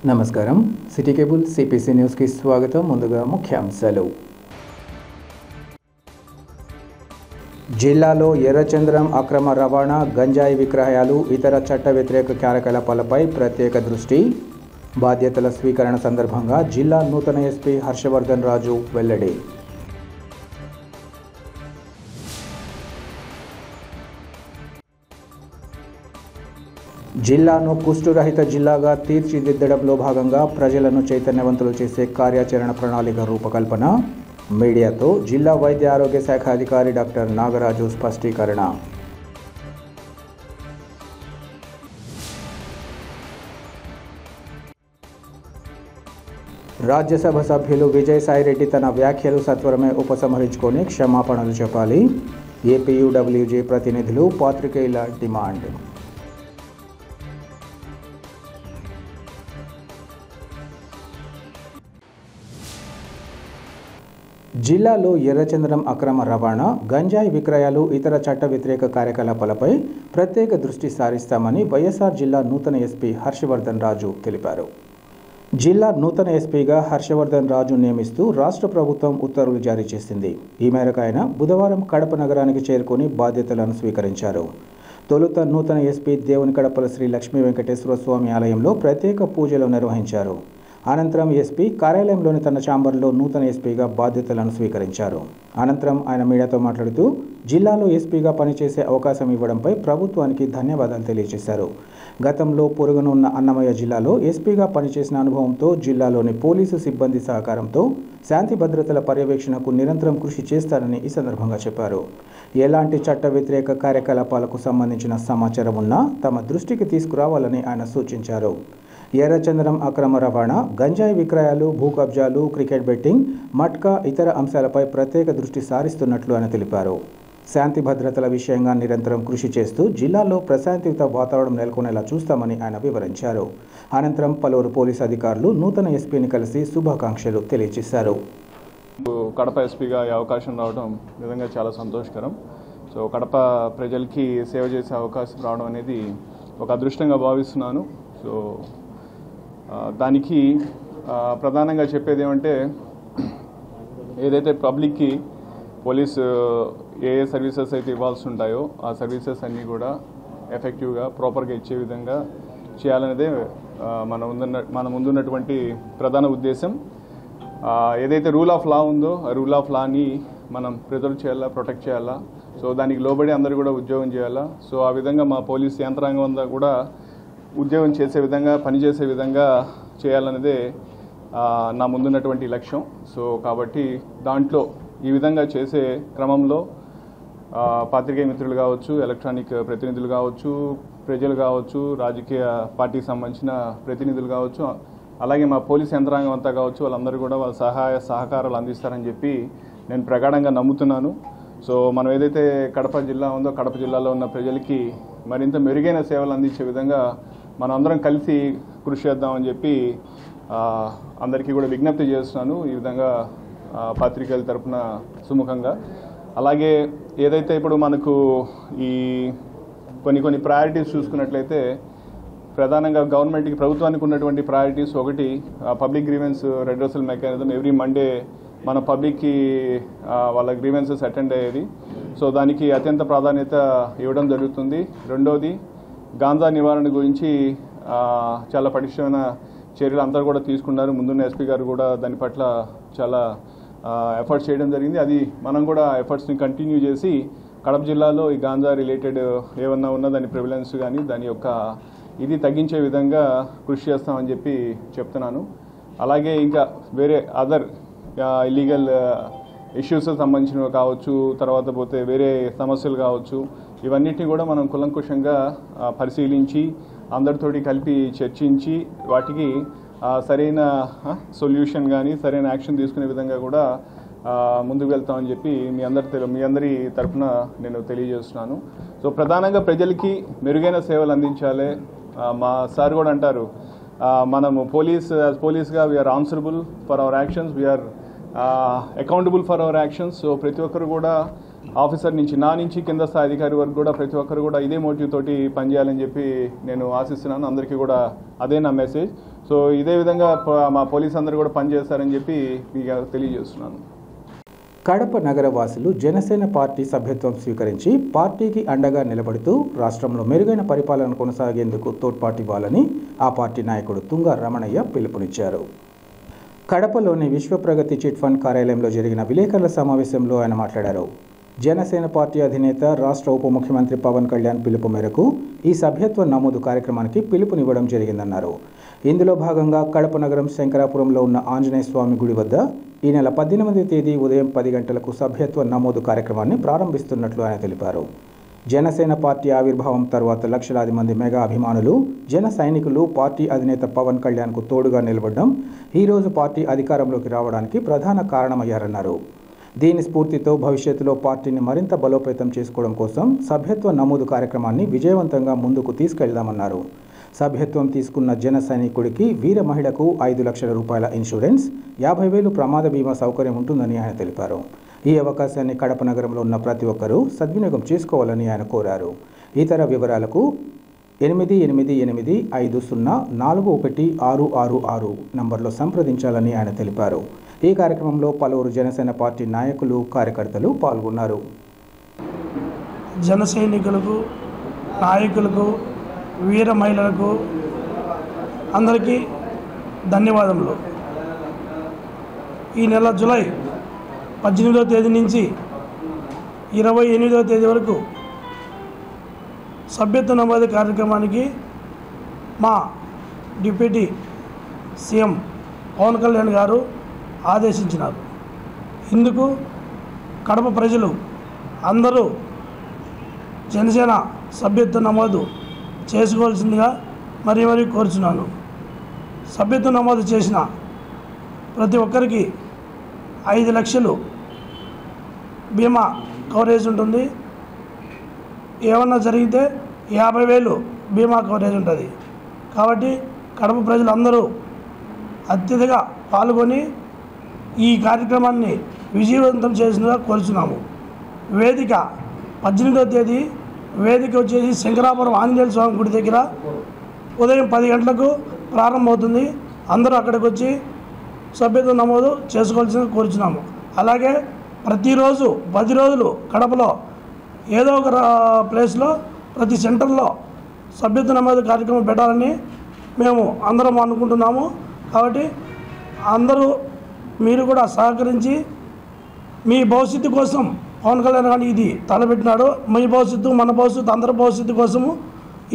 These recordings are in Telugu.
నమస్కారం సిటీ కేబుల్ సిపిసి న్యూస్ కి స్వాగతం. ముందుగా ముఖ్యాంశాలు. జిల్లాలో ఎర్రచంద్రం అక్రమ రవాణా, గంజాయి విక్రయాలు, ఇతర చట్ట వ్యతిరేక కార్యకలాపాలపై ప్రత్యేక దృష్టి. బాధ్యతల స్వీకరణ సందర్భంగా జిల్లా నూతన ఎస్పీ హర్షవర్ధన్ రాజు వెల్లడి. జిల్లాను కుష్ఠురహిత జిల్లాగా తీర్చిదిద్దడంలో భాగంగా ప్రజలను చైతన్యవంతులు చేసే కార్యాచరణ ప్రణాళిక రూపకల్పన. మీడియాతో జిల్లా వైద్య ఆరోగ్య శాఖ అధికారి డాక్టర్ నాగరాజు స్పష్టీకరణ. రాజ్యసభ సభ్యులు విజయసాయిరెడ్డి తన వ్యాఖ్యలు సత్వరమే ఉపసంహరించుకొని క్షమాపణలు చెప్పాలి. ఏపీయూడబ్ల్యూజే ప్రతినిధులు, పాత్రికేయుల డిమాండ్. జిల్లాలో ఎర్రచంద్రం అక్రమ రవాణా, గంజాయి విక్రయాలు, ఇతర చట్ట వ్యతిరేక కార్యకలాపాలపై ప్రత్యేక దృష్టి సారిస్తామని వైఎస్ఆర్ జిల్లా నూతన ఎస్పీ హర్షవర్ధన్ రాజు తెలిపారు. జిల్లా నూతన ఎస్పీగా హర్షవర్ధన్ రాజు నియమిస్తూ రాష్ట్ర ప్రభుత్వం ఉత్తర్వులు జారీ చేసింది. ఈ మేరకు ఆయన బుధవారం కడప నగరానికి చేరుకొని బాధ్యతలను స్వీకరించారు. తొలుత నూతన ఎస్పీ దేవునికడపల శ్రీ లక్ష్మీ వెంకటేశ్వర స్వామి ఆలయంలో ప్రత్యేక పూజలు నిర్వహించారు. అనంతరం ఎస్పీ కార్యాలయంలోని తన ఛాంబర్లో నూతన ఎస్పీగా బాధ్యతలను స్వీకరించారు. అనంతరం ఆయన మీడియాతో మాట్లాడుతూ జిల్లాలో ఎస్పీగా పనిచేసే అవకాశం ఇవ్వడంపై ప్రభుత్వానికి ధన్యవాదాలు తెలియజేశారు. గతంలో పొరుగునున్న అన్నమయ్య జిల్లాలో ఎస్పీగా పనిచేసిన అనుభవంతో జిల్లాలోని పోలీసు సిబ్బంది సహకారంతో శాంతి భద్రతల పర్యవేక్షణకు నిరంతరం కృషి చేస్తారని ఈ సందర్భంగా చెప్పారు. ఎలాంటి చట్ట వ్యతిరేక కార్యకలాపాలకు సంబంధించిన సమాచారం ఉన్నా తమ దృష్టికి తీసుకురావాలని ఆయన సూచించారు. ఎర్రచంద్రం అక్రమ రవాణా, గంజాయి విక్రయాలు, భూ కబ్జాలు, క్రికెట్ బెట్టింగ్, మట్కా, ఇతర అంశాలపై ప్రత్యేక దృష్టి సారిస్తున్నట్లు ఆయన తెలిపారు. శాంతి భద్రతల విషయంగా నిరంతరం కృషి చేస్తూ జిల్లాలో ప్రశాంతియుత వాతావరణం నెలకొనేలా చూస్తామని ఆయన వివరించారు. అనంతరం పలువురు పోలీసు అధికారులు నూతన ఎస్పీని కలిసి శుభాకాంక్షలు తెలియజేశారు. కడప ఎస్పీగా ఈ అవకాశం రావడం నిజంగా చాలా సంతోషకరం. సో కడప ప్రజలకి సేవ చేసే అవకాశం రావడం అనేది ఒక అదృష్టంగా భావిస్తున్నాను. సో దానికి ప్రధానంగా చెప్పేది ఏమంటే, ఏదైతే పబ్లిక్కి పోలీసు ఏ సర్వీసెస్ అయితే ఇవ్వాల్సి ఉంటాయో ఆ సర్వీసెస్ అన్నీ కూడా ఎఫెక్టివ్గా ప్రాపర్గా ఇచ్చే విధంగా చేయాలనేదే మన ముందున్నటువంటి ప్రధాన ఉద్దేశం. ఏదైతే రూల్ ఆఫ్ లా ఉందో ఆ రూల్ ఆఫ్ లాని మనం ప్రిజర్వ్ చేయాలా, ప్రొటెక్ట్ చేయాలా. సో దానికి లోబడి అందరూ కూడా ఉద్యోగం చేయాలా. సో ఆ విధంగా మా పోలీస్ యంత్రాంగం అంతా కూడా ఉద్యోగం చేసే విధంగా, పనిచేసే విధంగా చేయాలనేదే నా ముందున్నటువంటి లక్ష్యం. సో కాబట్టి దాంట్లో ఈ విధంగా చేసే క్రమంలో పాత్రికేయ మిత్రులు కావచ్చు, ఎలక్ట్రానిక్ ప్రతినిధులు కావచ్చు, ప్రజలు కావచ్చు, రాజకీయ పార్టీకి సంబంధించిన ప్రతినిధులు కావచ్చు, అలాగే మా పోలీస్ యంత్రాంగం అంతా కావచ్చు, వాళ్ళందరూ కూడా వాళ్ళ సహాయ సహకారాలు అందిస్తారని చెప్పి నేను ప్రగాఢంగా నమ్ముతున్నాను. సో మనం ఏదైతే కడప జిల్లా ఉందో కడప జిల్లాలో ఉన్న ప్రజలకి మరింత మెరుగైన సేవలు అందించే విధంగా మనం అందరం కలిసి కృషి చేద్దామని చెప్పి అందరికీ కూడా విజ్ఞప్తి చేస్తున్నాను. ఈ విధంగా పాత్రికేయుల తరపున సుముఖంగా. అలాగే ఏదైతే ఇప్పుడు మనకు ఈ కొన్ని ప్రయారిటీస్ చూసుకున్నట్లయితే, ప్రధానంగా గవర్నమెంట్కి, ప్రభుత్వానికి ఉన్నటువంటి ప్రయారిటీస్ ఒకటి public grievance redressal mechanism. Every Monday మన పబ్లిక్కి వాళ్ళ గ్రీవెన్సెస్ అటెండ్ అయ్యేది. సో దానికి అత్యంత ప్రాధాన్యత ఇవ్వడం జరుగుతుంది. రెండోది గాంజా నివారణ గురించి చాలా పటిష్టమైన చర్యలు అందరూ కూడా తీసుకున్నారు. ముందున్న ఎస్పీ గారు కూడా దాని పట్ల చాలా ఎఫర్ట్స్ చేయడం జరిగింది. అది మనం కూడా ఎఫర్ట్స్ని కంటిన్యూ చేసి కడప జిల్లాలో ఈ గాంజా రిలేటెడ్ ఏమన్నా ఉన్నా దాని ప్రివిలెన్స్ కానీ దాని యొక్క ఇది తగ్గించే విధంగా కృషి చేస్తామని చెప్పి చెప్తున్నాను. అలాగే ఇంకా వేరే అదర్ ఇల్లీగల్ ఇష్యూస్ సంబంధించినవి కావచ్చు, తర్వాత పోతే వేరే సమస్యలు కావచ్చు, ఇవన్నిటిని కూడా మనం కులంకుషంగా పరిశీలించి అందరితోటి కలిపి చర్చించి వాటికి సరైన సొల్యూషన్ కానీ సరైన యాక్షన్ తీసుకునే విధంగా కూడా ముందుకు వెళ్తామని చెప్పి మీ అందరి తరఫున నేను తెలియజేస్తున్నాను. సో ప్రధానంగా ప్రజలకి మెరుగైన సేవలు అందించాలి. మా సార్ కూడా అంటారు, మనము పోలీస్గా we are answerable for our actions, we are accountable for our actions. So ప్రతి ఒక్కరు కూడా ఆఫీసర్ నుంచి నా నుంచి కింద స్థాయి అధికారి వరకు కూడా ప్రతి ఒక్కరు కూడా ఇదే మోటివ్ తోటి పనిచేయాలని చెప్పి నేను ఆశిస్తున్నాను. అందరికీ కూడా అదే నా మెసేజ్. సో ఇదే విధంగా మా పోలీసు అందరూ కూడా పనిచేస్తారని చెప్పి మీకు తెలియజేస్తున్నాను. కడప నగర వాసులు జనసేన పార్టీ సభ్యత్వం స్వీకరించి పార్టీకి అండగా నిలబడుతూ రాష్ట్రంలో మెరుగైన పరిపాలన కొనసాగేందుకు తోడ్పాటివ్వాలని ఆ పార్టీ నాయకుడు తుంగ రమణయ్య పిలుపునిచ్చారు. కడపలోని విశ్వప్రగతి చిట్ ఫండ్ కార్యాలయంలో జరిగిన విలేకరుల సమావేశంలో ఆయన మాట్లాడారు. జనసేన పార్టీ అధినేత రాష్ట్ర ఉప ముఖ్యమంత్రి పవన్ కళ్యాణ్ పిలుపు మేరకు ఈ సభ్యత్వ నమోదు కార్యక్రమానికి పిలుపునివ్వడం జరిగిందన్నారు. ఇందులో భాగంగా కడప నగరం శంకరాపురంలో ఉన్న ఆంజనేయ స్వామి గుడి వద్ద ఈ నెల 18వ తేదీ ఉదయం 10 గంటలకు సభ్యత్వ నమోదు కార్యక్రమాన్ని ప్రారంభిస్తున్నట్లు ఆయన తెలిపారు. జనసేన పార్టీ ఆవిర్భావం తర్వాత లక్షలాది మంది మెగా అభిమానులు, జన సైనికులు పార్టీ అధినేత పవన్ కళ్యాణ్కు తోడుగా నిలబడడం ఈరోజు పార్టీ అధికారంలోకి రావడానికి ప్రధాన కారణమయ్యారన్నారు. దీని స్ఫూర్తితో భవిష్యత్తులో పార్టీని మరింత బలోపేతం చేసుకోవడం కోసం సభ్యత్వ నమోదు కార్యక్రమాన్ని విజయవంతంగా ముందుకు తీసుకెళ్దామన్నారు. సభ్యత్వం తీసుకున్న జన సైనికుడికి వీర మహిళకు 5 లక్షల రూపాయల ఇన్సూరెన్స్, 50,000 ప్రమాద బీమా సౌకర్యం ఉంటుందని ఆయన తెలిపారు. ఈ అవకాశాన్ని కడప నగరంలో ఉన్న ప్రతి ఒక్కరూ సద్వినియోగం చేసుకోవాలని ఆయన కోరారు. ఇతర వివరాలకు 8885041666 నంబర్లో సంప్రదించాలని ఆయన తెలిపారు. ఈ కార్యక్రమంలో పలువురు జనసేన పార్టీ నాయకులు, కార్యకర్తలు పాల్గొన్నారు. జన సైనికులకు, నాయకులకు, వీర మహిళలకు అందరికీ ధన్యవాదములు. ఈ నెల జూలై 18వ తేదీ నుంచి 28వ తేదీ వరకు సభ్యత్వ నమోదు కార్యక్రమానికి మా డిప్యూటీ సీఎం పవన్ కళ్యాణ్ గారు ఆదేశించినారు. ఇందుకు కడప ప్రజలు అందరూ జనసేన సభ్యత్వ నమోదు చేసుకోవాల్సిందిగా మరీ కోరుచున్నాను. సభ్యత్వ నమోదు చేసిన ప్రతి ఒక్కరికి 5 లక్షలు బీమా కవరేజ్ ఉంటుంది. ఏమన్నా జరిగితే 50,000 బీమా కవరేజ్ ఉంటుంది. కాబట్టి కడప ప్రజలందరూ అత్యధికంగా పాల్గొని ఈ కార్యక్రమాన్ని విజయవంతం చేసినగా కోరుచున్నాము. వేదిక 18వ తేదీ వేదిక వచ్చేసి శంకరాపురం ఆంజనేయ స్వామి గుడి దగ్గర ఉదయం 10 గంటలకు ప్రారంభమవుతుంది. అందరూ అక్కడికి వచ్చి సభ్యత్వ నమోదు చేసుకోవాల్సిందిగా కోరుచున్నాము. అలాగే ప్రతిరోజు 10 రోజులు కడపలో ఏదో ఒక ప్లేస్లో ప్రతి సెంటర్లో సభ్యత్వ నమోదు కార్యక్రమం పెట్టాలని మేము అందరం అనుకుంటున్నాము. కాబట్టి అందరూ మీరు కూడా సహకరించి మీ భవిష్యత్తు కోసం పవన్ కళ్యాణ్ గారు ఇది తలపెట్టినాడు. మీ భవిష్యత్తు, మన భవిష్యత్తు, అందరి భవిష్యత్తు కోసము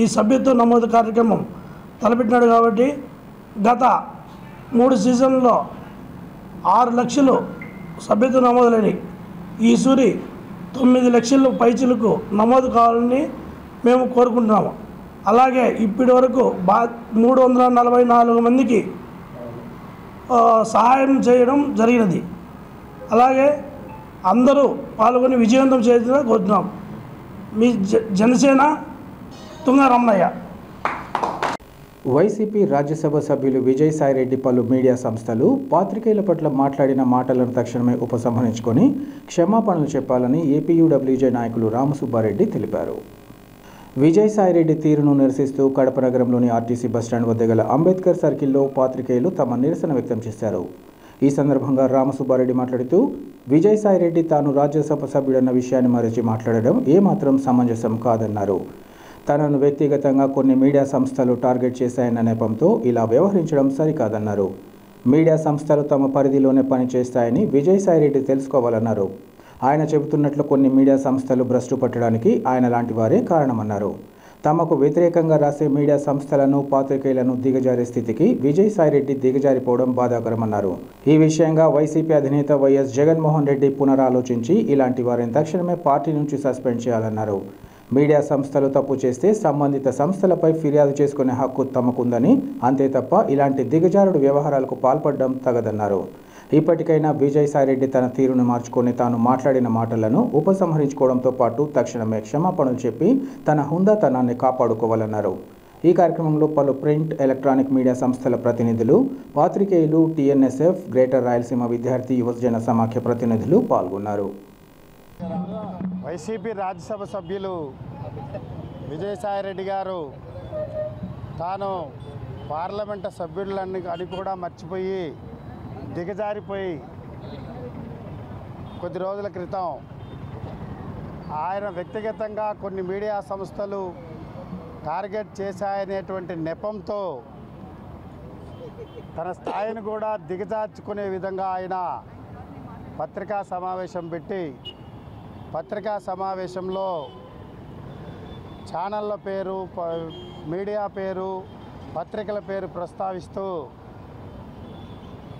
ఈ సభ్యత్వ నమోదు కార్యక్రమం తలపెట్టినాడు. కాబట్టి గత 3 సీజన్లో 6 లక్షలు సభ్యత్వ నమోదులని ఈ సూరి 9 లక్షల పైచిలకు నమోదు కావాలని మేము కోరుకుంటున్నాము. అలాగే ఇప్పటి వరకు 344 మందికి సహాయం చేయడం జరిగినది. అలాగే అందరూ పాల్గొని విజయవంతం చేయాలని కోరుతున్నాం. మీ జనసేన తుంగ రమణయ్య. వైసీపీ రాజ్యసభ సభ్యులు విజయసాయిరెడ్డి పలు మీడియా సంస్థలు పాత్రికేయుల పట్ల మాట్లాడిన మాటలను తక్షణమే ఉపసంహరించుకొని క్షమాపణలు చెప్పాలని ఏపీయూడబ్ల్యూజే నాయకులు రామసుబ్బారెడ్డి తెలిపారు. విజయసాయిరెడ్డి తీరును నిరసిస్తూ కడప నగరంలోని ఆర్టీసీ బస్టాండ్ వద్ద గల అంబేద్కర్ సర్కిల్లో పాత్రికేయులు తమ నిరసన వ్యక్తం చేశారు. ఈ సందర్భంగా రామసుబ్బారెడ్డి మాట్లాడుతూ విజయసాయిరెడ్డి తాను రాజ్యసభ సభ్యుడన్న విషయాన్ని మరచి మాట్లాడడం ఏమాత్రం సమంజసం కాదన్నారు. తనను వ్యక్తిగతంగా కొన్ని మీడియా సంస్థలు టార్గెట్ చేశాయన్న నెపంతో ఇలా వ్యవహరించడం సరికాదన్నారు. మీడియా సంస్థలు తమ పరిధిలోనే పనిచేస్తాయని విజయసాయిరెడ్డి తెలుసుకోవాలన్నారు. ఆయన చెబుతున్నట్లు కొన్ని మీడియా సంస్థలు భ్రష్టు పట్టడానికి ఆయన లాంటి వారే కారణమన్నారు. తమకు వ్యతిరేకంగా రాసే మీడియా సంస్థలను, పాత్రికేయులను దిగజారే స్థితికి విజయసాయిరెడ్డి దిగజారిపోవడం బాధాకరమన్నారు. ఈ విషయంగా వైసీపీ అధినేత వైఎస్ జగన్మోహన్ రెడ్డి పునరాలోచించి ఇలాంటి వారిని తక్షణమే పార్టీ నుంచి సస్పెండ్ చేయాలన్నారు. మీడియా సంస్థలు తప్పు చేస్తే సంబంధిత సంస్థలపై ఫిర్యాదు చేసుకునే హక్కు తమకుందని, అంతే తప్ప ఇలాంటి దిగజారుడు వ్యవహారాలకు పాల్పడడం తగదన్నారు. ఇప్పటికైనా విజయసాయిరెడ్డి తన తీరును మార్చుకొని తాను మాట్లాడిన మాటలను ఉపసంహరించుకోవడంతో పాటు తక్షణమే క్షమాపణలు చెప్పి తన హుందాతనాన్ని కాపాడుకోవాలన్నారు. ఈ కార్యక్రమంలో పలు ప్రింట్, ఎలక్ట్రానిక్ మీడియా సంస్థల ప్రతినిధులు, పాత్రికేయులు, టీఎన్ఎస్ఎఫ్, గ్రేటర్ రాయలసీమ విద్యార్థి యువజన సమాఖ్య ప్రతినిధులు పాల్గొన్నారు. వైసీపీ రాజ్యసభ సభ్యులు విజయసాయిరెడ్డి గారు తాను పార్లమెంటు సభ్యులని అని కూడా మర్చిపోయి దిగజారిపోయి కొద్ది రోజుల క్రితం ఆయన వ్యక్తిగతంగా కొన్ని మీడియా సంస్థలు టార్గెట్ చేశాయనేటువంటి నెపంతో తన స్థాయిని కూడా దిగజార్చుకునే విధంగా ఆయన పత్రికా సమావేశం పెట్టి పత్రికా సమావేశంలో ఛానళ్ళ పేరు, మీడియా పేరు, పత్రికల పేరు ప్రస్తావిస్తూ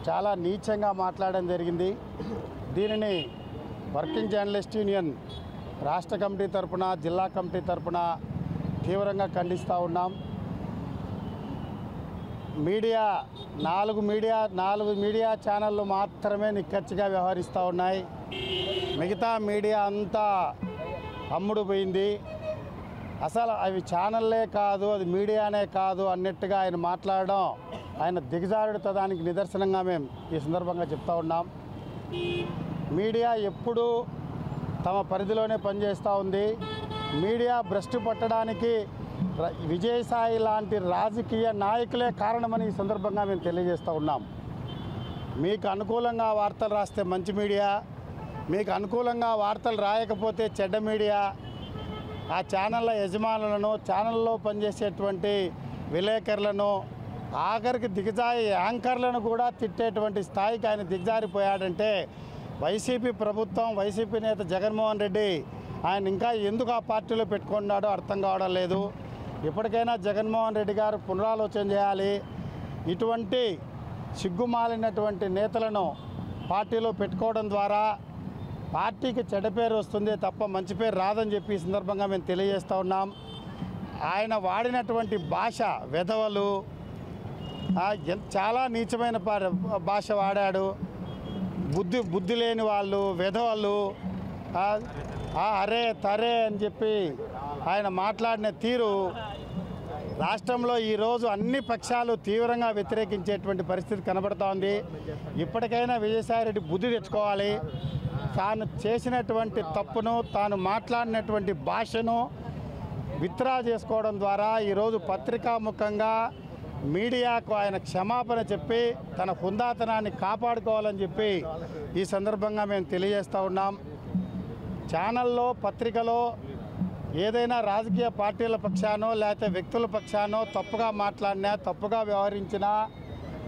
చాలా నీచంగా మాట్లాడడం జరిగింది. దీనిని వర్కింగ్ జర్నలిస్ట్ యూనియన్ రాష్ట్ర కమిటీ తరపున, జిల్లా కమిటీ తరపున తీవ్రంగా ఖండిస్తూ ఉన్నాం. నాలుగు మీడియా ఛానళ్ళు మాత్రమే నిక్కచ్చిగా వ్యవహరిస్తూ ఉన్నాయి. మిగతా మీడియా అంతా అమ్ముడు పోయింది. అసలు అవి ఛానళ్ళే కాదు, అది మీడియానే కాదు అన్నట్టుగా ఆయన మాట్లాడడం ఆయన దిగజారుడుతనానికి నిదర్శనంగా మేము ఈ సందర్భంగా చెప్తా ఉన్నాం. మీడియా ఎప్పుడూ తమ పరిధిలోనే పనిచేస్తూ ఉంది. మీడియా భ్రష్టు పట్టడానికి విజయసాయి లాంటి రాజకీయ నాయకులే కారణమని ఈ సందర్భంగా మేము తెలియజేస్తూ ఉన్నాం. మీకు అనుకూలంగా వార్తలు రాస్తే మంచి మీడియా, మీకు అనుకూలంగా వార్తలు రాయకపోతే చెడ్డ మీడియా. ఆ ఛానళ్ళ యజమానులను, ఛానల్లో పనిచేసేటువంటి విలేకరులను, ఆఖరికి యాంకర్లను కూడా తిట్టేటువంటి స్థాయికి ఆయన దిగజారిపోయాడంటే వైసీపీ ప్రభుత్వం, వైసీపీ నేత జగన్మోహన్ రెడ్డి ఆయన ఇంకా ఎందుకు ఆ పార్టీలో పెట్టుకున్నాడో అర్థం కావడం లేదు. ఇప్పటికైనా జగన్మోహన్ రెడ్డి గారు పునరాలోచన చేయాలి. ఇటువంటి సిగ్గుమాలినటువంటి నేతలను పార్టీలో పెట్టుకోవడం ద్వారా పార్టీకి చెడ్డ పేరు వస్తుంది తప్ప మంచి పేరు రాదని చెప్పి ఈ సందర్భంగా మేము తెలియజేస్తూ ఉన్నాం. ఆయన వాడినటువంటి భాష వెధవలు, చాలా నీచమైన భాష వాడాడు. బుద్ధి లేని వాళ్ళు, వెధవలు, అరే తరే అని చెప్పి ఆయన మాట్లాడిన తీరు రాష్ట్రంలో ఈరోజు అన్ని పక్షాలు తీవ్రంగా వ్యతిరేకించేటువంటి పరిస్థితి కనబడుతోంది. ఇప్పటికైనా విజయసాయిరెడ్డి బుద్ధి తెచ్చుకోవాలి. తాను చేసినటువంటి తప్పును, తాను మాట్లాడినటువంటి భాషను విత్డ్రా చేసుకోవడం ద్వారా ఈరోజు పత్రికాముఖంగా మీడియాకు ఆయన క్షమాపణ చెప్పి తన హుందాతనాన్ని కాపాడుకోవాలని చెప్పి ఈ సందర్భంగా మేము తెలియజేస్తూ ఉన్నాం. ఛానల్లో, పత్రికలో ఏదైనా రాజకీయ పార్టీల పక్షానో లేకపోతే వ్యక్తుల పక్షానో తప్పుగా మాట్లాడినా, తప్పుగా వ్యవహరించినా,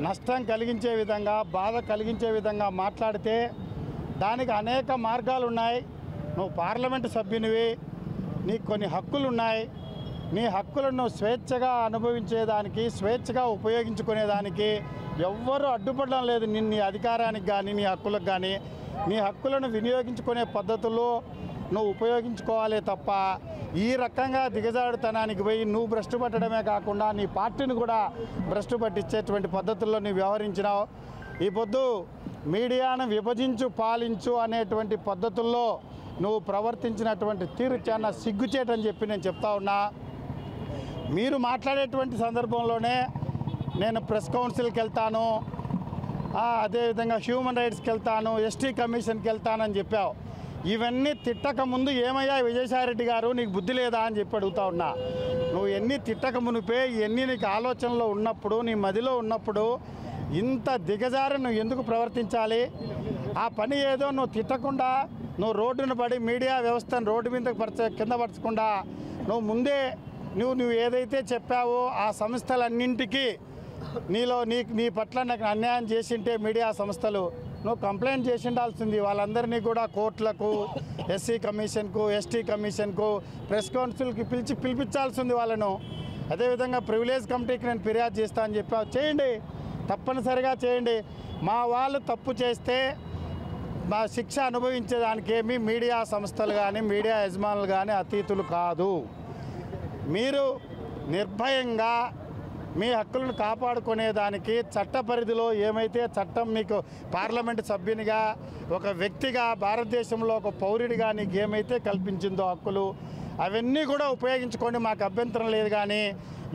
నష్టం కలిగించే విధంగా, బాధ కలిగించే విధంగా మాట్లాడితే దానికి అనేక మార్గాలు ఉన్నాయి. నువ్వు పార్లమెంటు సభ్యునివి, నీకు కొన్ని హక్కులు ఉన్నాయి. నీ హక్కులను స్వేచ్ఛగా అనుభవించేదానికి, స్వేచ్ఛగా ఉపయోగించుకునేదానికి ఎవ్వరూ అడ్డుపడడం లేదు. నీ అధికారానికి కానీ, నీ హక్కులకు కానీ, నీ హక్కులను వినియోగించుకునే పద్ధతుల్లో నువ్వు ఉపయోగించుకోవాలే తప్ప ఈ రకంగా దిగజారుతనానికి పోయి నువ్వు భ్రష్టు పట్టడమే కాకుండా నీ పార్టీని కూడా భ్రష్టు పట్టించేటువంటి పద్ధతుల్లో నువ్వు వ్యవహరించినావు. ఈ పొద్దు మీడియాను విభజించు పాలించు అనేటువంటి పద్ధతుల్లో నువ్వు ప్రవర్తించినటువంటి తీరు చాలా సిగ్గుచేటని చెప్పి నేను చెప్తా ఉన్నా. మీరు మాట్లాడేటువంటి సందర్భంలోనే నేను ప్రెస్ కౌన్సిల్కి వెళ్తాను, అదేవిధంగా హ్యూమన్ రైట్స్కి వెళ్తాను, ఎస్టీ కమిషన్కి వెళ్తానని చెప్పావు. ఇవన్నీ తిట్టక ముందు ఏమయ్యా విజయసాయిరెడ్డి గారు, నీకు బుద్ధి లేదా అని చెప్పి అడుగుతా ఉన్నా. నువ్వు ఎన్ని తిట్టక మునిపే, ఎన్ని నీకు ఆలోచనలో ఉన్నప్పుడు, నీ మదిలో ఉన్నప్పుడు ఇంత దిగజారి నువ్వు ఎందుకు ప్రవర్తించాలి? ఆ పని ఏదో నువ్వు తిట్టకుండా, నువ్వు రోడ్డును పడి మీడియా వ్యవస్థను రోడ్డు మీద కింద పరచకుండా నువ్వు ముందే నువ్వు ఏదైతే చెప్పావో ఆ సంస్థలన్నింటికీ నీ పట్ల నాకు అన్యాయం చేసింటే మీడియా సంస్థలు నువ్వు కంప్లైంట్ చేసి ఉండాల్సింది. వాళ్ళందరినీ కూడా కోర్టులకు, ఎస్సీ కమిషన్కు, ఎస్టీ కమిషన్కు, ప్రెస్ కౌన్సిల్కి పిలిపించాల్సింది వాళ్ళను. అదేవిధంగా ప్రివిలేజ్ కమిటీకి నేను ఫిర్యాదు చేస్తా అని చెప్పావు. చేయండి, తప్పనిసరిగా చేయండి. మా వాళ్ళు తప్పు చేస్తే మా శిక్ష అనుభవించేదానికేమీ మీడియా సంస్థలు కానీ, మీడియా యజమానులు కానీ అతీతులు కాదు. మీరు నిర్భయంగా మీ హక్కులను కాపాడుకునేదానికి చట్ట పరిధిలో ఏమైతే చట్టం మీకు పార్లమెంటు సభ్యునిగా, ఒక వ్యక్తిగా, భారతదేశంలో ఒక పౌరుడిగా నీకు ఏమైతే కల్పించిందో హక్కులు, అవన్నీ కూడా ఉపయోగించుకోండి, మాకు అభ్యంతరం లేదు. కానీ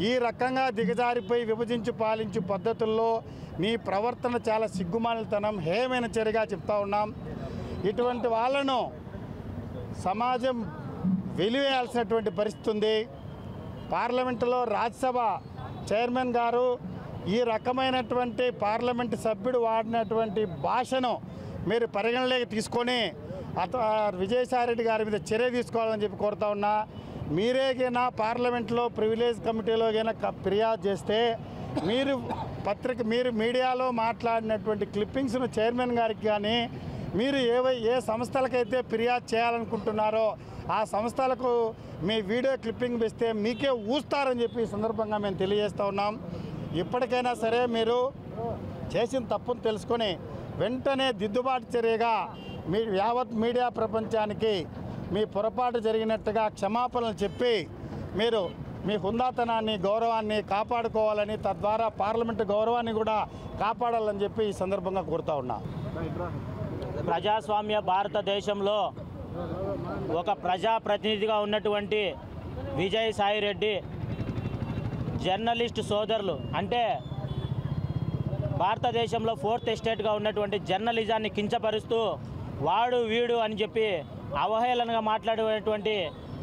ఈ రకంగా దిగజారిపోయి విభజించి పాలించు పద్ధతుల్లో నీ ప్రవర్తన చాలా సిగ్గుమాలితనం, హేయమైన చర్యగా చెప్తా ఉన్నాం. ఇటువంటి వాళ్ళను సమాజం వెలివేయాల్సినటువంటి పరిస్థితి ఉంది. పార్లమెంటులో రాజ్యసభ చైర్మన్ గారు ఈ రకమైనటువంటి పార్లమెంటు సభ్యుడు వాడినటువంటి భాషను మీరు పరిగణలోకి తీసుకొని విజయసాయిరెడ్డి గారి మీద చర్య తీసుకోవాలని చెప్పి కోరుతా ఉన్నా. మీరేగైనా పార్లమెంట్లో ప్రివిలేజ్ కమిటీలో గైనా ఫిర్యాదు చేస్తే మీరు మీడియాలో మాట్లాడినటువంటి క్లిప్పింగ్స్ను చైర్మన్ గారికి కానీ మీరు ఏ సంస్థలకైతే ఫిర్యాదు చేయాలనుకుంటున్నారో ఆ సంస్థలకు మీ వీడియో క్లిప్పింగ్ ఇస్తే మీకే ఊస్తారని చెప్పి ఈ సందర్భంగా మేము తెలియజేస్తూ ఉన్నాం. ఇప్పటికైనా సరే మీరు చేసిన తప్పును తెలుసుకొని వెంటనే దిద్దుబాటు చర్యగా యావత్ మీడియా ప్రపంచానికి మీ పొరపాటు జరిగినట్టుగా క్షమాపణలు చెప్పి మీరు మీ హుందాతనాన్ని గౌరవాన్ని కాపాడుకోవాలని, తద్వారా పార్లమెంటు గౌరవాన్ని కూడా కాపాడాలని చెప్పి ఈ సందర్భంగా కోరుతా ఉన్నా. ప్రజాస్వామ్య భారతదేశంలో ఒక ప్రజాప్రతినిధిగా ఉన్నటువంటి విజయసాయిరెడ్డి జర్నలిస్ట్ సోదరులు అంటే భారతదేశంలో 4th ఎస్టేట్గా ఉన్నటువంటి జర్నలిజాన్ని కించపరుస్తూ వాడు వీడు అని చెప్పి అవహేళనగా మాట్లాడేటువంటి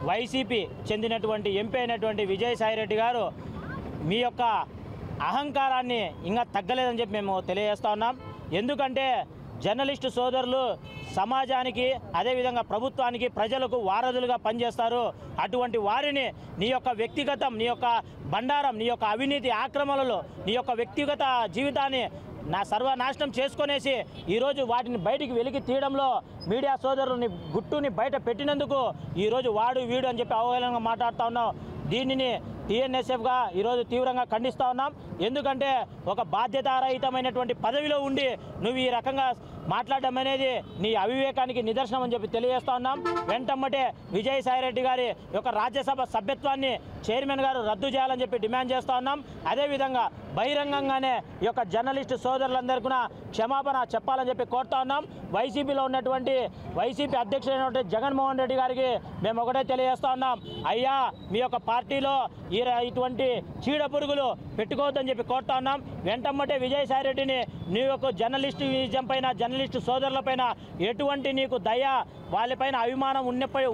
వైసీపీ చెందినటువంటి ఎంపీ అయినటువంటి విజయసాయిరెడ్డి గారు మీ యొక్క అహంకారాన్ని ఇంకా తగ్గలేదని చెప్పి మేము తెలియజేస్తా ఉన్నాం. ఎందుకంటే జర్నలిస్టు సోదరులు సమాజానికి అదేవిధంగా ప్రభుత్వానికి ప్రజలకు వారధులుగా పనిచేస్తారు. అటువంటి వారిని నీ యొక్క వ్యక్తిగతం, నీ యొక్క బండారం, నీ యొక్క అవినీతి ఆక్రమణలో నీ యొక్క వ్యక్తిగత జీవితాన్ని సర్వనాశనం చేసుకునేసి ఈరోజు వాటిని బయటికి వెలికి తీయడంలో మీడియా సోదరుని గుట్టుని బయట పెట్టినందుకు ఈరోజు వాడు వీడు అని చెప్పి అవహేళనగా మాట్లాడుతూ ఉన్నాం. దీనిని టీఎన్ఎస్ఎఫ్గా ఈరోజు తీవ్రంగా ఖండిస్తూ ఉన్నాం. ఎందుకంటే ఒక బాధ్యతారహితమైనటువంటి పదవిలో ఉండి నువ్వు ఈ రకంగా మాట్లాడడం అనేది నీ అవివేకానికి నిదర్శనం అని చెప్పి తెలియజేస్తూ ఉన్నాం. వెంటమ్మటే విజయసాయిరెడ్డి గారి యొక్క రాజ్యసభ సభ్యత్వాన్ని చైర్మన్ గారు రద్దు చేయాలని చెప్పి డిమాండ్ చేస్తూ ఉన్నాం. అదేవిధంగా బహిరంగంగానే ఈ యొక్క జర్నలిస్టు సోదరులందరికీ కూడా క్షమాపణ చెప్పాలని చెప్పి కోరుతా ఉన్నాం. వైసీపీలో ఉన్నటువంటి వైసీపీ అధ్యక్షుడైనటువంటి జగన్మోహన్ రెడ్డి గారికి మేము ఒకటే తెలియజేస్తా ఉన్నాం, అయ్యా మీ యొక్క పార్టీలో ఇటువంటి చీడ పురుగులు పెట్టుకోవద్దని చెప్పి కోరుతా ఉన్నాం. వెంటమ్మటే విజయసాయిరెడ్డిని నీ యొక్క జర్నలిస్టిజం పైన, జర్నలిస్టు సోదరులపైన ఎటువంటి నీకు దయ, వాళ్ళపైన అభిమానం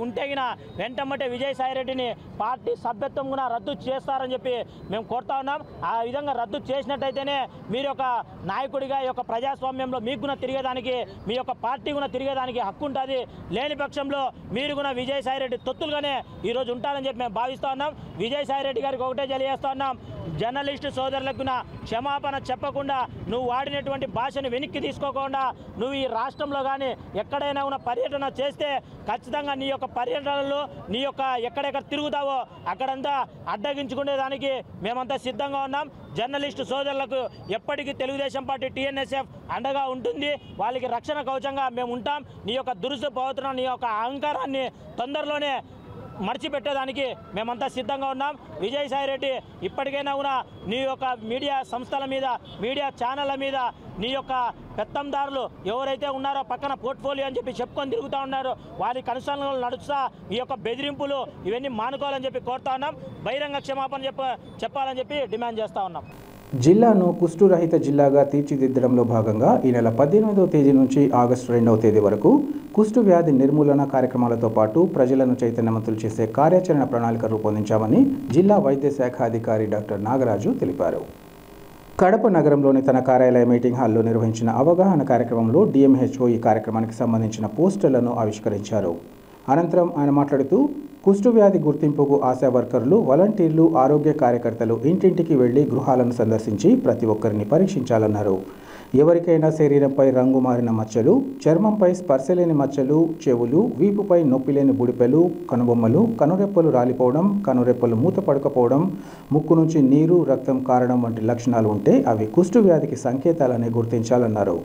ఉంటేగిన వెంటమ్మటే విజయసాయిరెడ్డిని పార్టీ సభ్యత్వం కూడా రద్దు చేస్తారని చెప్పి మేము కోరుతా ఉన్నాం. ఆ విధంగా రద్దు చేసినట్టయితేనే మీరు యొక్క నాయకుడిగా ఈ యొక్క ప్రజాస్వామ్యంలో మీకు కూడా తిరిగేదానికి, మీ యొక్క పార్టీ కూడా తిరిగేదానికి హక్కు ఉంటుంది. లేని పక్షంలో మీరు కూడా విజయసాయిరెడ్డి తొత్తులుగానే ఈరోజు ఉంటారని చెప్పి మేము భావిస్తూ ఉన్నాం. విజయసాయిరెడ్డి గారికి ఒకటే తెలియజేస్తా ఉన్నాం, జర్నలిస్టు సోదరులకు క్షమాపణ చెప్పకుండా, నువ్వు వాడినటువంటి భాషను వెనక్కి తీసుకోకుండా నువ్వు ఈ రాష్ట్రంలో కానీ ఎక్కడైనా ఉన్న పర్యటన చేస్తే ఖచ్చితంగా నీ యొక్క పర్యటనలో నీ యొక్క ఎక్కడెక్కడ తిరుగుతావో అక్కడంతా అడ్డగించుకునేదానికి మేమంతా సిద్ధంగా ఉన్నాం. జర్నలిస్టు సోదరులకు ఎప్పటికీ తెలుగుదేశం పార్టీ టీఎన్ఎస్ఎఫ్ అండగా ఉంటుంది. వాళ్ళకి రక్షణ కవచంగా మేము ఉంటాం. నీ యొక్క దురుసు పోతున్న నీ యొక్క అహంకారాన్ని తొందరలోనే మర్చిపెట్టేదానికి మేమంతా సిద్ధంగా ఉన్నాం. విజయసాయిరెడ్డి ఇప్పటికైనా కూడా నీ యొక్క మీడియా సంస్థల మీద, మీడియా ఛానళ్ళ మీద నీ యొక్క పెత్తందారులు ఎవరైతే ఉన్నారో పక్కన పోర్ట్ఫోలియో అని చెప్పి చెప్పుకొని తిరుగుతూ ఉన్నారు, వారి కనుసరణలు నడుస్తా ఈ యొక్క బెదిరింపులు ఇవన్నీ మానుకోవాలని చెప్పి కోరుతా ఉన్నాం. బహిరంగ క్షమాపణ చెప్పాలని చెప్పి డిమాండ్ చేస్తూ ఉన్నాం. జిల్లాను కుష్ఠురహిత జిల్లాగా తీర్చిదిద్దడంలో భాగంగా ఈ నెల 18వ తేదీ నుంచి ఆగస్టు 2వ తేదీ వరకు కుష్టు వ్యాధి నిర్మూలన కార్యక్రమాలతో పాటు ప్రజలను చైతన్యవంతులు చేసే కార్యాచరణ ప్రణాళిక రూపొందించామని జిల్లా వైద్య శాఖ అధికారి డాక్టర్ నాగరాజు తెలిపారు. కడప నగరంలోని తన కార్యాలయ మీటింగ్ హాల్లో నిర్వహించిన అవగాహన కార్యక్రమంలో డిఎంహెచ్ఓ ఈ కార్యక్రమానికి సంబంధించిన పోస్టర్లను ఆవిష్కరించారు. అనంతరం ఆయన మాట్లాడుతూ కుష్టు వ్యాధి గుర్తింపుకు ఆశా వర్కర్లు, వాలంటీర్లు, ఆరోగ్య కార్యకర్తలు ఇంటింటికి వెళ్లి గృహాలను సందర్శించి ప్రతి ఒక్కరిని పరీక్షించాలన్నారు. ఎవరికైనా శరీరంపై రంగు మారిన మచ్చలు, చర్మంపై స్పర్శలేని మచ్చలు, చెవులు, వీపుపై నొప్పిలేని బుడిపెలు, కనుబొమ్మలు, కనురెప్పలు రాలిపోవడం, కనురెప్పలు మూతపడకపోవడం, ముక్కు నుంచి నీరు, రక్తం కారడం వంటి లక్షణాలు ఉంటే అవి కుష్టు వ్యాధికి సంకేతాలని గుర్తించాలన్నారు.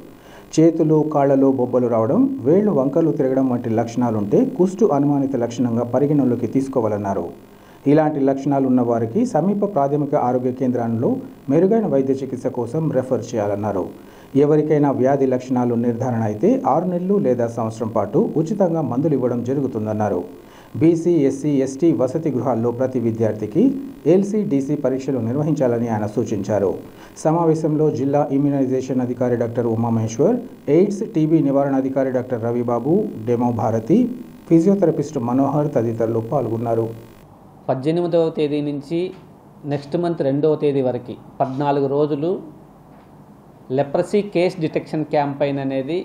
చేతులు, కాళ్లలో బొబ్బలు రావడం, వేళ్లు వంకలు తిరగడం వంటి లక్షణాలుంటే కుష్టు అనుమానిత లక్షణంగా పరిగణలోకి తీసుకోవాలన్నారు. ఇలాంటి లక్షణాలు ఉన్న వారికి సమీప ప్రాథమిక ఆరోగ్య కేంద్రాల్లో మెరుగైన వైద్య చికిత్స కోసం రెఫర్ చేయాలన్నారు. ఎవరికైనా వ్యాధి లక్షణాలు నిర్ధారణ అయితే 6 నెలలు లేదా సంవత్సరం పాటు ఉచితంగా మందులు ఇవ్వడం జరుగుతుందన్నారు. బీసీ, ఎస్సీ, ఎస్టీ వసతి గృహాల్లో ప్రతి విద్యార్థికి LCDC పరీక్షలు నిర్వహించాలని ఆయన సూచించారు. సమావేశంలో జిల్లా ఇమ్యునైజేషన్ అధికారి డాక్టర్ ఉమామహేశ్వర్, ఎయిడ్స్, టీబీ నివారణ అధికారి doctor Ravibabu, demo Bharati, physiotherapist Manohar తదితరులు పాల్గొన్నారు. 18వ తేదీ నుంచి నెక్స్ట్ మంత్ 2వ తేదీ వరకు 14 రోజులు లెప్రసీ కేస్ డిటెక్షన్ క్యాంపెయిన్ అనేది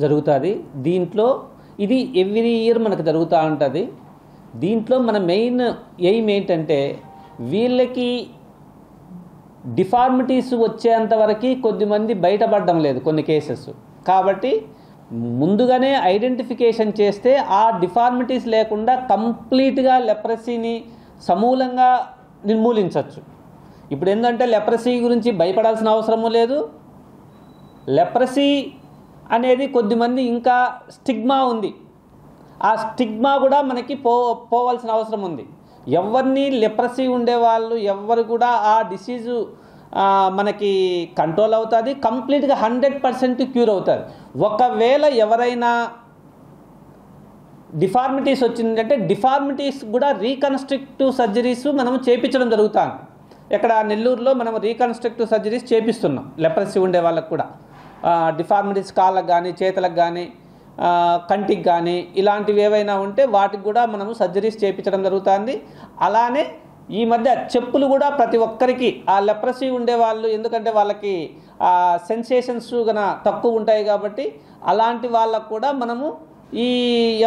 జరుగుతుంది. దీంట్లో ఇది ఎవ్రీ ఇయర్ మనకు జరుగుతూ ఉంటుంది. దీంట్లో మన మెయిన్ ఎయిమ్ ఏంటంటే వీళ్ళకి డిఫార్మిటీస్ వచ్చేంతవరకు కొద్దిమంది బయటపడడం లేదు కొన్ని కేసెస్. కాబట్టి ముందుగానే ఐడెంటిఫికేషన్ చేస్తే ఆ డిఫార్మిటీస్ లేకుండా కంప్లీట్గా లెప్రసీని సమూలంగా నిర్మూలించవచ్చు. ఇప్పుడు ఏంటంటే లెప్రసీ గురించి భయపడాల్సిన అవసరము లేదు. లెప్రసీ అనేది కొద్దిమంది ఇంకా స్టిగ్మా ఉంది. ఆ స్టిగ్మా కూడా మనకి పోవాల్సిన అవసరం ఉంది. ఎవరిని లెప్రసీ ఉండేవాళ్ళు ఎవరు కూడా ఆ డిసీజు మనకి కంట్రోల్ అవుతుంది, కంప్లీట్గా 100% క్యూర్ అవుతుంది. ఒకవేళ ఎవరైనా డిఫార్మిటీస్ వచ్చిందంటే డిఫార్మిటీస్ కూడా రీకన్స్ట్రక్టివ్ సర్జరీస్ మనం చేయించడం జరుగుతుంది. ఇక్కడ నెల్లూరులో మనం రీకన్స్ట్రక్టివ్ సర్జరీస్ చేపిస్తున్నాం లెప్రసీ ఉండే వాళ్ళకు కూడా. డిఫార్మిటీస్ కాళ్ళకు కానీ చేతులకు కానీ కంటికి కానీ ఇలాంటివి ఏవైనా ఉంటే వాటికి కూడా మనము సర్జరీస్ చేయించడం జరుగుతుంది. అలానే ఈ మధ్య చెప్పులు కూడా ప్రతి ఒక్కరికి ఆ లెప్రసీ ఉండేవాళ్ళు, ఎందుకంటే వాళ్ళకి సెన్సేషన్స్ గన తక్కువ ఉంటాయి కాబట్టి అలాంటి వాళ్ళకు కూడా మనము ఈ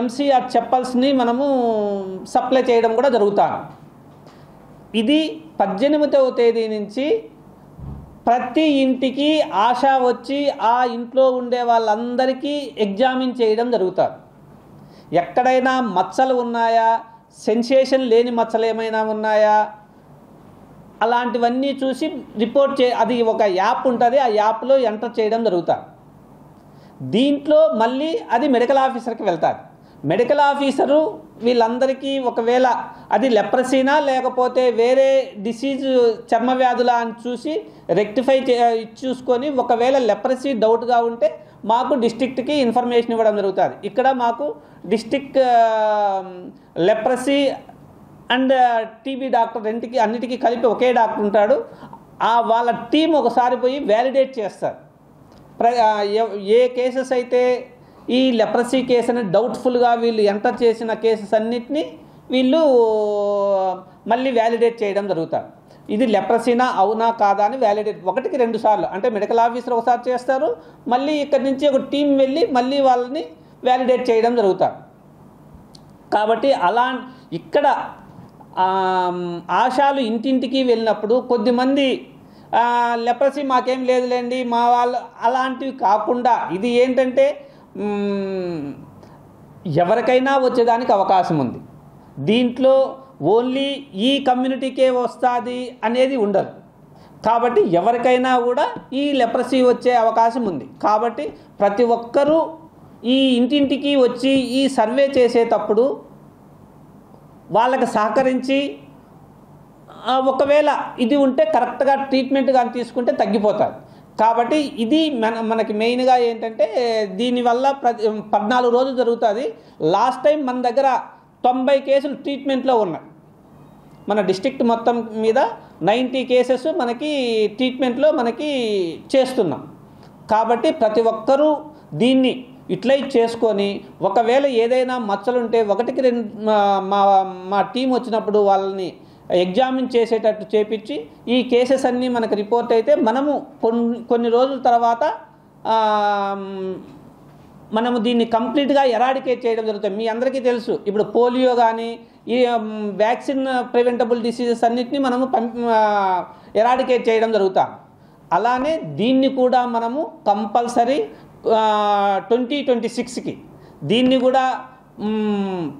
ఎంసీఆర్ చెప్పల్స్ని మనము సప్లై చేయడం కూడా జరుగుతాను. ఇది 18వ తేదీ నుంచి ప్రతి ఇంటికి ఆశా వచ్చి ఆ ఇంట్లో ఉండే వాళ్ళందరికీ ఎగ్జామిన్ చేయడం జరుగుతుంది. ఎక్కడైనా మచ్చలు ఉన్నాయా, సెన్సేషన్ లేని మచ్చలు ఏమైనా ఉన్నాయా, అలాంటివన్నీ చూసి రిపోర్ట్ అది ఒక యాప్ ఉంటుంది, ఆ యాప్లో ఎంటర్ చేయడం జరుగుతుంది. దీంట్లో మళ్ళీ అది మెడికల్ ఆఫీసర్కి వెళ్తారు. మెడికల్ ఆఫీసరు వీళ్ళందరికీ ఒకవేళ అది లెప్రసీనా లేకపోతే వేరే డిసీజ్ చర్మ వ్యాధులా అని చూసి రెక్టిఫై చూసుకొని ఒకవేళ లెప్రసీ డౌట్గా ఉంటే మాకు డిస్ట్రిక్ట్కి ఇన్ఫర్మేషన్ ఇవ్వడం జరుగుతుంది. ఇక్కడ మాకు district leprosy and TB doctor అన్నిటికీ కలిపి ఒకే డాక్టర్ ఉంటాడు. వాళ్ళ టీం ఒకసారి పోయి వ్యాలిడేట్ చేస్తారు. ఏ కేసెస్ అయితే ఈ లెప్రసీ కేసుని డౌట్ఫుల్గా వీళ్ళు ఎంటర్ చేసిన కేసెస్ అన్నిటినీ వీళ్ళు మళ్ళీ వ్యాలిడేట్ చేయడం జరుగుతుంది. ఇది లెప్రసీనా అవునా కాదా అని వ్యాలిడేట్ 1కి 2 సార్లు అంటే మెడికల్ ఆఫీసర్ ఒకసారి చేస్తారు, మళ్ళీ ఇక్కడి నుంచి ఒక టీం వెళ్ళి మళ్ళీ వాళ్ళని వ్యాలిడేట్ చేయడం జరుగుతుంది. కాబట్టి ఇక్కడ ఆశాలు ఇంటింటికి వెళ్ళినప్పుడు కొద్దిమంది లెప్రసీ మాకేం లేదులేండి మా వాళ్ళు అలాంటివి కాకుండా ఇది ఏంటంటే ఎవరికైనా వచ్చేదానికి అవకాశం ఉంది. దీంట్లో ఓన్లీ ఈ కమ్యూనిటీకే వస్తుంది అనేది ఉండదు. కాబట్టి ఎవరికైనా కూడా ఈ లెప్రసీ వచ్చే అవకాశం ఉంది. కాబట్టి ప్రతి ఒక్కరూ ఈ ఇంటింటికి వచ్చి ఈ సర్వే చేసేటప్పుడు వాళ్ళకి సహకరించి ఒకవేళ ఇది ఉంటే కరెక్ట్గా ట్రీట్మెంట్ కానీ తీసుకుంటే తగ్గిపోతుంది. కాబట్టి ఇది మనకి మెయిన్గా ఏంటంటే దీనివల్ల 14 రోజులు జరుగుతుంది. లాస్ట్ టైం మన దగ్గర 90 కేసులు ట్రీట్మెంట్లో ఉన్నాయి. మన డిస్ట్రిక్ట్ మొత్తం మీద 90 కేసెస్ మనకి ట్రీట్మెంట్లో మనకి చేస్తున్నాం. కాబట్టి ప్రతి ఒక్కరూ దీన్ని యూటిలైజ్ చేసుకొని ఒకవేళ ఏదైనా మచ్చలుంటే 1కి 2 మా టీం వచ్చినప్పుడు వాళ్ళని ఎగ్జామిన్ చేసేటట్టు చేపించి ఈ కేసెస్ అన్నీ మనకు రిపోర్ట్ అయితే మనము కొన్ని రోజుల తర్వాత మనము దీన్ని కంప్లీట్గా ఎరాడికేట్ చేయడం జరుగుతుంది. మీ అందరికీ తెలుసు ఇప్పుడు పోలియో కానీ ఈ వ్యాక్సిన్ ప్రివెంటబుల్ డిసీజెస్ అన్నిటినీ మనము ఎరాడికేట్ చేయడం జరుగుతుంది. అలానే దీన్ని కూడా మనము కంపల్సరీ 2026కి దీన్ని కూడా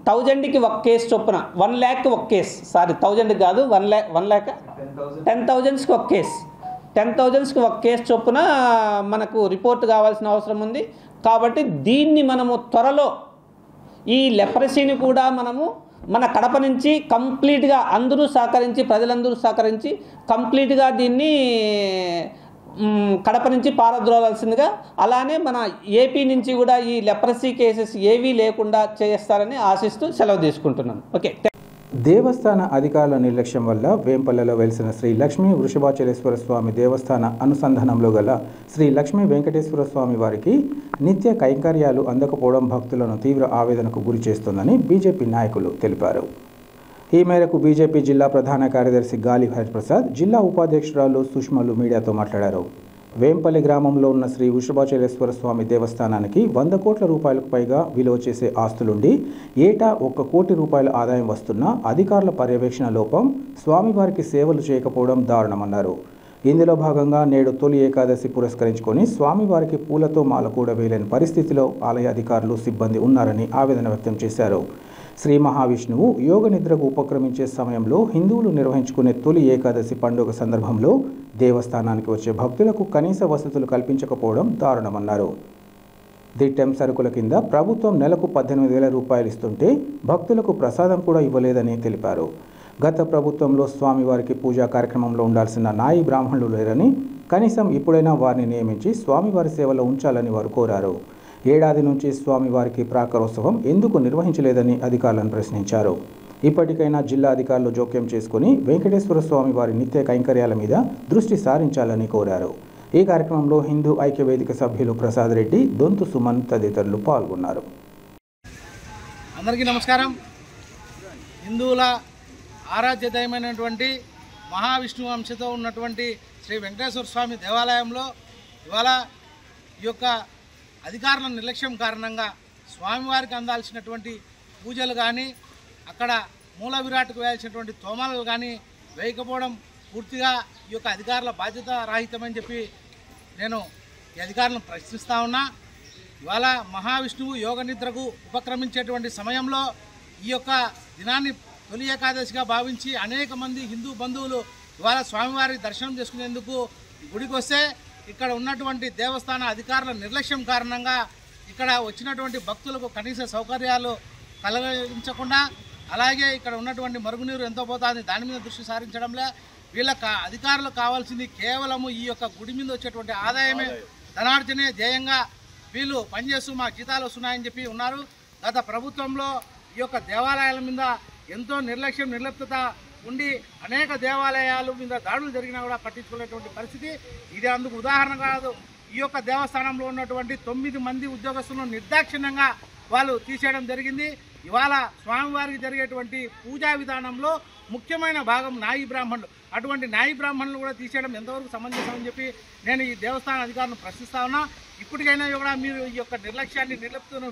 1000కి 1 కేసు చొప్పున 1 lakh 1 కేసు 1000 కాదు 1 lakh 10,000కి 1 కేసు 10,000కి 1 కేసు చొప్పున మనకు రిపోర్ట్ కావాల్సిన అవసరం ఉంది. కాబట్టి దీన్ని మనము త్వరలో ఈ లెప్రసీని కూడా మనము మన కడప నుంచి కంప్లీట్గా అందరూ సహకరించి ప్రజలందరూ సహకరించి కంప్లీట్గా దీన్ని కడప నుంచి పారద్రోలాల్సిందిగా అలానే మన ఏపీ నుంచి కూడా ఈ లెప్రసీ కేసెస్ ఏవీ లేకుండా చేస్తారని ఆశిస్తూ సెలవు తీసుకుంటున్నాను. ఓకే. దేవస్థాన అధికారుల నిర్లక్ష్యం వల్ల వేంపల్లలో వెలిసిన శ్రీ లక్ష్మీ వృషభాచలేశ్వర స్వామి దేవస్థాన అనుసంధానంలో గల శ్రీ లక్ష్మీ వెంకటేశ్వర స్వామి వారికి నిత్య కైంకర్యాలు అందకపోవడం భక్తులను తీవ్ర ఆవేదనకు గురి చేస్తోందని బీజేపీ నాయకులు తెలిపారు. ఈ మేరకు బీజేపీ జిల్లా ప్రధాన కార్యదర్శి గాలి హరిప్రసాద్, జిల్లా ఉపాధ్యక్షురాలు సుష్మలు మీడియాతో మాట్లాడారు. వేంపల్లి గ్రామంలో ఉన్న శ్రీ వృషభాచలేశ్వర స్వామి దేవస్థానానికి 100 కోట్ల రూపాయలకు పైగా విలువ చేసే ఆస్తులుండి ఏటా 1 కోటి రూపాయల ఆదాయం వస్తున్నా అధికారుల పర్యవేక్షణ లోపం స్వామివారికి సేవలు చేయకపోవడం దారుణమన్నారు. ఇందులో భాగంగా నేడు తొలి ఏకాదశి పురస్కరించుకొని స్వామివారికి పూలతో మాల కూడా వేయలేని పరిస్థితిలో ఆలయ అధికారులు సిబ్బంది ఉన్నారని ఆవేదన వ్యక్తం చేశారు. శ్రీ మహావిష్ణువు యోగ నిద్రకు ఉపక్రమించే సమయంలో హిందువులు నిర్వహించుకునే తొలి ఏకాదశి పండుగ సందర్భంలో దేవస్థానానికి వచ్చే భక్తులకు కనీస వసతులు కల్పించకపోవడం దారుణమన్నారు. దిట్టెం సరుకుల కింద ప్రభుత్వం నెలకు 18,000 రూపాయలు ఇస్తుంటే భక్తులకు ప్రసాదం కూడా ఇవ్వలేదని తెలిపారు. గత ప్రభుత్వంలో స్వామివారికి పూజా కార్యక్రమంలో ఉండాల్సిన నాయి బ్రాహ్మణులు లేరని, కనీసం ఇప్పుడైనా వారిని నియమించి స్వామివారి సేవలో ఉంచాలని వారు కోరారు. ఏడాది నుంచి స్వామివారికి ప్రాకారోత్సవం ఎందుకు నిర్వహించలేదని అధికారులను ప్రశ్నించారు. ఇప్పటికైనా జిల్లా అధికారులు జోక్యం చేసుకుని వెంకటేశ్వర స్వామి వారి నిత్య కైంకర్యాల మీద దృష్టి సారించాలని కోరారు. ఈ కార్యక్రమంలో హిందూ ఐక్యవేదిక సభ్యులు ప్రసాద్ రెడ్డి, దొంతు సుమన్ తదితరులు పాల్గొన్నారు. అందరికీ నమస్కారం. హిందువుల ఆరాధ్య దైవమైనటువంటి మహావిష్ణు అంశతో ఉన్నటువంటి శ్రీ వెంకటేశ్వర స్వామి దేవాలయంలో ఇవాళ ఈ యొక్క అధికారుల నిర్లక్ష్యం కారణంగా స్వామివారికి అందాల్సినటువంటి పూజలు కానీ, అక్కడ మూల విరాట్కు వేయాల్సినటువంటి తోమాలు కానీ వేయకపోవడం పూర్తిగా ఈ యొక్క అధికారుల బాధ్యత రాహితమని చెప్పి నేను ఈ అధికారులను ప్రశ్నిస్తూ ఉన్నా. ఇవాళ మహావిష్ణువు యోగ నిద్రకు ఉపక్రమించేటువంటి సమయంలో ఈ యొక్క దినాన్ని తొలి ఏకాదశిగా భావించి అనేక మంది హిందూ బంధువులు ఇవాళ స్వామివారి దర్శనం చేసుకునేందుకు గుడికి వస్తే ఇక్కడ ఉన్నటువంటి దేవస్థాన అధికారుల నిర్లక్ష్యం కారణంగా ఇక్కడ వచ్చినటువంటి భక్తులకు కనీస సౌకర్యాలు కలిగించకుండా, అలాగే ఇక్కడ ఉన్నటువంటి మరుగునీరు ఎంతో పోతుంది దాని మీద దృష్టి సారించడంలే వీళ్ళ అధికారులకు కావాల్సింది కేవలము ఈ యొక్క గుడి మీద వచ్చేటువంటి ఆదాయమే, ధనార్జనే ధ్యేయంగా వీళ్ళు పనిచేస్తూ మా జీతాలు వస్తున్నాయని చెప్పి ఉన్నారు. గత ప్రభుత్వంలో ఈ యొక్క దేవాలయాల మీద ఎంతో నిర్లక్ష్యత ఉండి అనేక దేవాలయాల మీద దాడులు జరిగినా కూడా పట్టించుకునేటువంటి పరిస్థితి. ఇది అందుకు ఉదాహరణ కాదు. ఈ యొక్క దేవస్థానంలో ఉన్నటువంటి 9 మంది ఉద్యోగస్తులను నిర్దాక్షిణ్యంగా వాళ్ళు తీసేయడం జరిగింది. ఇవాళ స్వామివారికి జరిగేటువంటి పూజా విధానంలో ముఖ్యమైన భాగం నాయి బ్రాహ్మణులు. అటువంటి నాయి బ్రాహ్మణులు కూడా తీసేయడం ఎంతవరకు సమంజసమని చెప్పి నేను ఈ దేవస్థాన అధికారులను ప్రశ్నిస్తా ఉన్నా. ఇప్పటికైనా కూడా మీరు ఈ యొక్క నిర్లక్ష్యాన్ని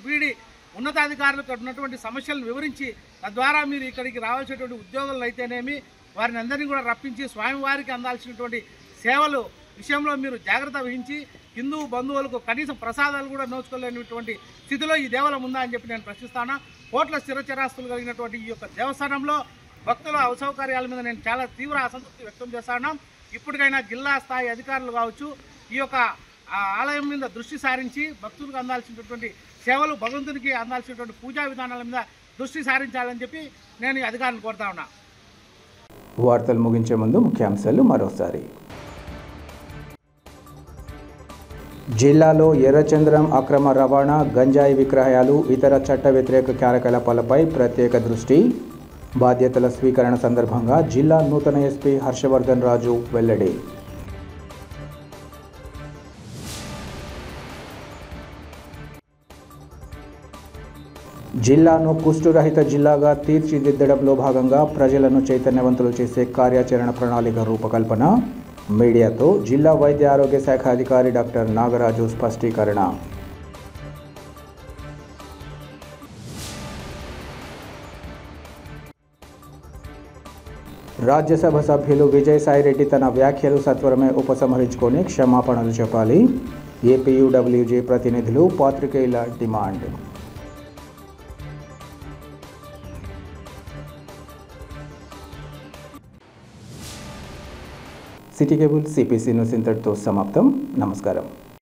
వీడి ఉన్నతాధికారులకు ఉన్నటువంటి సమస్యలను వివరించి తద్వారా మీరు ఇక్కడికి రావాల్సినటువంటి ఉద్యోగులు అయితేనేమి వారిని అందరినీ కూడా రప్పించి స్వామివారికి అందాల్సినటువంటి సేవలు విషయంలో మీరు జాగ్రత్త వహించి హిందూ బంధువులకు కనీసం ప్రసాదాలు కూడా నోచుకోలేనటువంటి స్థితిలో ఈ దేవాలయం ఉందా అని చెప్పి నేను ప్రశ్నిస్తాను. కోట్ల స్థిరచరాస్తులు కలిగినటువంటి ఈ యొక్క దేవస్థానంలో భక్తుల అసౌకర్యాల మీద నేను చాలా తీవ్ర అసంతృప్తి వ్యక్తం చేస్తాను. ఇప్పటికైనా జిల్లా స్థాయి అధికారులు కావచ్చు ఈ యొక్క ఆలయం మీద దృష్టి సారించి భక్తులకు అందాల్సినటువంటి సేవలు, భగవంతునికి అందాల్సినటువంటి పూజా విధానాల మీద దృష్టి సారించాలని చెప్పి నేను ఈ అధికారులను కోరుతా ఉన్నా. వార్తలు ముగించే ముందు ముఖ్యాంశాలు మరోసారి. జిల్లాలో ఎర్రచంద్రం అక్రమ రవాణా, గంజాయి విక్రయాలు, ఇతర చట్ట వ్యతిరేక కార్యకలాపాలపై ప్రత్యేక దృష్టి. బాధ్యతల స్వీకరణ సందర్భంగా జిల్లా నూతన ఎస్పీ హర్షవర్ధన్ రాజు వెల్లడి. జిల్లాను కుష్ఠురహిత జిల్లాగా తీర్చిదిద్దడంలో భాగంగా ప్రజలను చైతన్యవంతులు చేసే కార్యాచరణ ప్రణాళిక రూపకల్పన. మీడియాతో జిల్లా వైద్య ఆరోగ్య శాఖ అధికారి డాక్టర్ నాగరాజు స్పష్టీకరణ. రాజ్యసభ సభ్యులు విజయసాయిరెడ్డి తన వ్యాఖ్యలు సత్వరమే ఉపసంహరించుకొని క్షమాపణలు చెప్పాలి. ఏపీయూడబ్ల్యూజే ప్రతినిధులు, పాత్రికేయుల demand. City cable CPC news ఇంతటితో సమాప్తం. నమస్కారం.